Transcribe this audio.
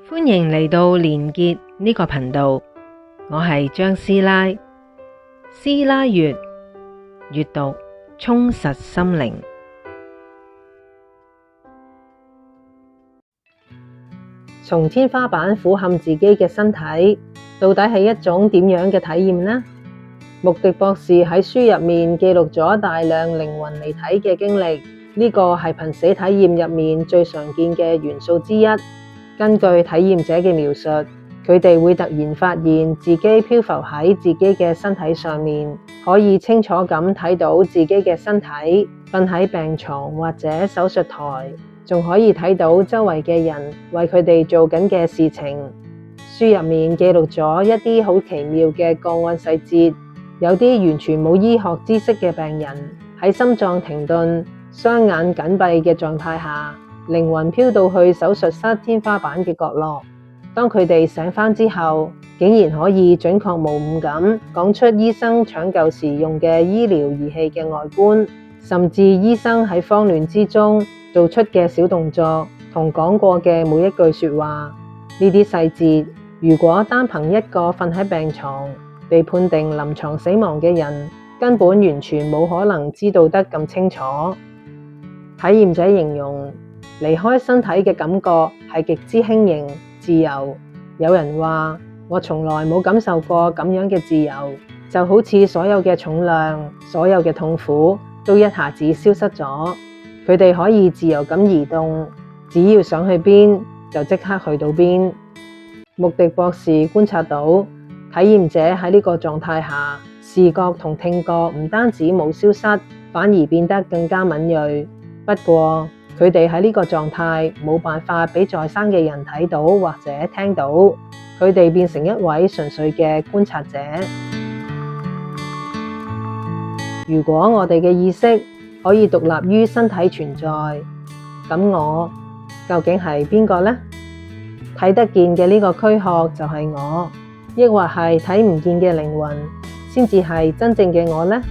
歡迎嚟到連結呢個頻道，我係張師奶。師奶閱閱讀充實心靈。從天花板俯瞰自己嘅身體，到底係一種點樣嘅體驗呢？穆迪博士喺書入面記錄咗大量靈魂離體嘅經歷，呢個係瀕死體驗入面最常見嘅元素之一。根據體驗者嘅描述，佢哋會突然發現自己漂浮喺自己嘅身體上面，可以清楚咁睇到自己嘅身體，瞓喺病床或者手術台，仲可以睇到周圍嘅人為佢哋做緊嘅事情。書入面記錄咗一啲好奇妙嘅個案細節，有啲完全冇醫學知識嘅病人喺心臟停頓、雙眼緊閉嘅狀態下，靈魂飄到去手術室天花板嘅角落。當佢哋醒返之後，竟然可以準確無誤咁講出醫生搶救時用嘅醫療儀器嘅外觀，甚至醫生喺慌亂之中做出嘅小動作同講過嘅每一句說話。呢啲細節，如果單憑一個瞓喺病床被判定臨床死亡嘅人，根本完全冇可能知道得咁清楚。體驗者形容離開身體嘅感覺係極之輕盈、自由。有人話，我從來冇感受過咁樣嘅自由，就好似所有嘅重量、所有嘅痛苦都一下子消失咗。佢哋可以自由咁移動，只要想去邊就即刻去到邊。穆迪博士觀察到，體驗者喺呢個狀態下，視覺同聽覺唔單止冇消失，反而變得更加敏銳。不過，佢哋喺呢個狀態冇辦法俾在生嘅人睇到或者聽到，佢哋變成一位純粹嘅觀察者。如果我哋嘅意識可以獨立於身體存在，咁我究竟係邊個呢？睇得見嘅呢個軀殼就係我，抑或係睇唔見嘅靈魂先至係真正嘅我呢？